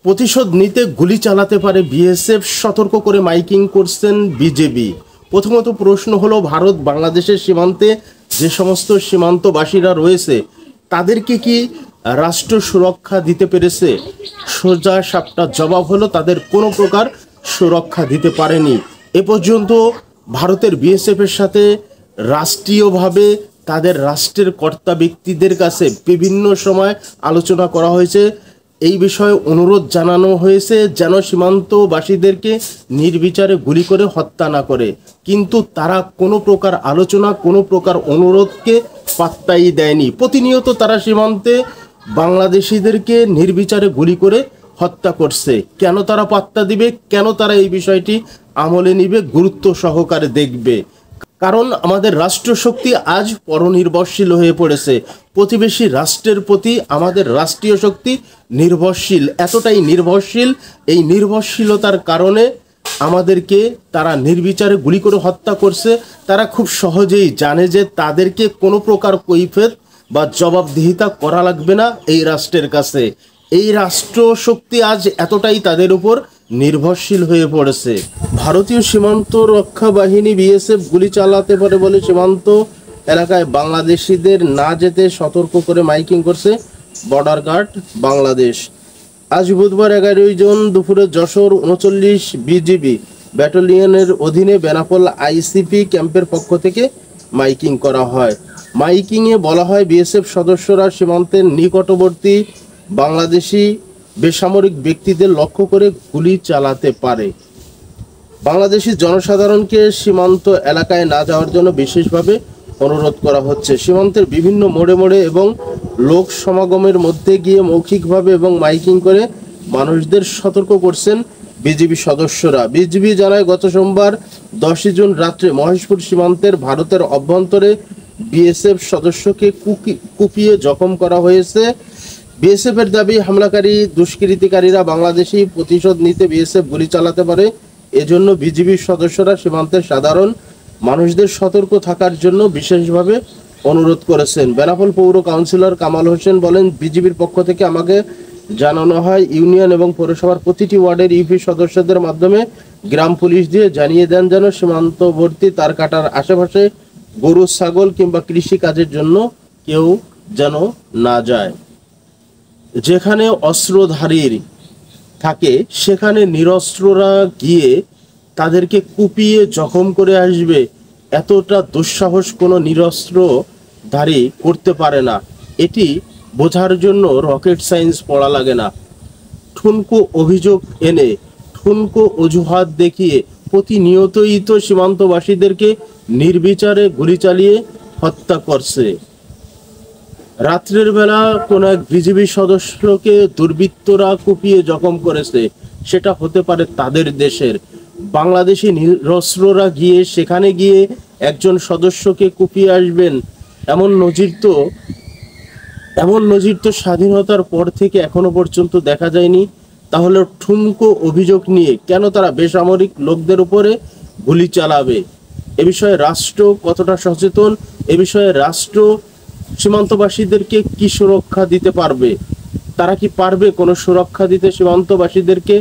প্রতিশোধ নিতে গুলি চালাতে পারে বিএসএফ, সতর্ক করে মাইকিং করছেন বিজেপি। প্রথমত প্রশ্ন হলো, ভারত বাংলাদেশের সীমান্তে যে সমস্ত সীমান্তবাসীরা রয়েছে তাদেরকে কি রাষ্ট্র সুরক্ষা দিতে পেরেছে? সোজা সাপটা জবাব হলো, তাদের কোনো প্রকার সুরক্ষা দিতে পারেনি। এ পর্যন্ত ভারতের বিএসএফের সাথে রাষ্ট্রীয়ভাবে তাদের রাষ্ট্রের কর্তা ব্যক্তিদের কাছে বিভিন্ন সময় আলোচনা করা হয়েছে। এই বিষয়ে অনুরোধ জানানো হয়েছে যেন সীমান্তবাসীদেরকে নির্বিচারে গুলি করে হত্যা না করে, কিন্তু তারা কোনো প্রকার আলোচনা, কোনো প্রকার অনুরোধকে পাত্তাই দেয়নি। প্রতিনিয়ত তারা সীমান্তে বাংলাদেশিদেরকে নির্বিচারে গুলি করে হত্যা করছে। কেন তারা পাত্তা দিবে? কেন তারা এই বিষয়টি আমলে নিবে, গুরুত্ব সহকারে দেখবে? কারণ আমাদের রাষ্ট্রশক্তি আজ পরনির্ভরশীল হয়ে পড়েছে। প্রতিবেশী রাষ্ট্রের প্রতি আমাদের রাষ্ট্রীয় শক্তি নির্ভরশীল, এতটাই নির্ভরশীল, এই নির্ভরশীলতার কারণে আমাদেরকে তারা নির্বিচারে গুলি করে হত্যা করছে। তারা খুব সহজেই জানে যে তাদেরকে কোনো প্রকার কৈফিয়ত বা জবাবদিহিতা করা লাগবে না এই রাষ্ট্রের কাছে। এই রাষ্ট্র শক্তি আজ এতটাই তাদের উপর নির্ভরশীল হয়ে পড়েছে। ভারতীয় সীমান্ত রক্ষা বাহিনী বিএসএফ গুলি চালাতে পারে বলে সীমান্ত এলাকায় বাংলাদেশিদের না যেতে সতর্ক করে মাইকিং করছে বর্ডার গার্ড বাংলাদেশ। আজ বুধবার 11 জুন দুপুরে যশোর 39 বিজিবি ব্যাটালিয়নের অধীনে বেনাপোল আইসিপি ক্যাম্পের পক্ষ থেকে মাইকিং করা হয়। মাইকিংয়ে বলা হয়, বিএসএফ সদস্যরা সীমান্তের নিকটবর্তী বাংলাদেশি বেসামরিক ব্যক্তিদের লক্ষ্য করে গুলি চালাতে পারে। বাংলাদেশি জনসাধারণকে সীমান্ত এলাকায় না যাওয়ার জন্য বিশেষভাবে অনুরোধ করা হচ্ছে। সীমান্তের বিভিন্ন মোড়ে মোড়ে এবং লোক সমাগমের মধ্যে গিয়ে মৌখিকভাবে এবং মাইকিং করে মানুষদের সতর্ক করছেন বিজিবি সদস্যরা। বিজিবি জানায়, গত সোমবার 10 জুন রাত্রে মহেশপুর সীমান্তের ভারতের অভ্যন্তরে বিএসএফ সদস্যকে কুপিয়ে জখম করা হয়েছে। বিএসএফের দাবি, হামলাকারী দুষ্কৃতিকারীরা বাংলাদেশি প্রতিশোধ নিতে বিএসএফ গুলি চালাতে পারে। এজন্য বিজিবির সদস্যরা সীমান্তের সাধারণ মানুষদের সতর্ক থাকার জন্য বিশেষভাবে অনুরোধ করেছেন। বেনাপোল পৌর কাউন্সিলর কামাল হোসেন বলেন, বিজিবির পক্ষ থেকে আমাকে জানানো হয়, ইউনিয়ন এবং পৌরসভার প্রতিটি ওয়ার্ডের ইউপি সদস্যদের মাধ্যমে গ্রাম পুলিশ দিয়ে জানিয়ে দেন যেন সীমান্তবর্তী তার কাটার আশেপাশে গরু, ছাগল কিংবা কৃষি কাজের জন্য কেউ যেন না যায়। যেখানে অস্ত্রধারীর থাকে সেখানে নিরস্ত্ররা গিয়ে তাদেরকে কুপিয়ে জখম করে আসবে, এতটা দুঃসাহস কোনো নিরস্ত্রধারী করতে পারে না। এটি বোঝার জন্য রকেট সায়েন্স পড়া লাগে না। ঠুনকো অভিযোগ এনে, ঠুনকো অজুহাত দেখিয়ে প্রতিনিয়তই তো সীমান্তবাসীদেরকে নির্বিচারে গুলি চালিয়ে হত্যা করছে। রাত্রের বেলা কোন এক বিজিবি সদস্যকে দুর্বৃত্তরা কুপিয়ে জখম করেছে, সেটা হতে পারে তাদের দেশের। বাংলাদেশি নিরস্ত্ররা গিয়ে সেখানে গিয়ে একজন সদস্যকে কুপিয়ে আসবেন, এমন নজির তো স্বাধীনতার পর থেকে এখনো পর্যন্ত দেখা যায়নি। তাহলে ঠুনকো অভিযোগ নিয়ে কেন তারা বেসামরিক লোকদের উপরে গুলি চালাবে? এ বিষয়ে রাষ্ট্র কতটা সচেতন? এ বিষয়ে রাষ্ট্র সীমান্তবাসীদেরকে কি সুরক্ষা দিতে পারবে? তারা কি পারবে কোনো সুরক্ষা দিতে সীমান্তবাসীদেরকে?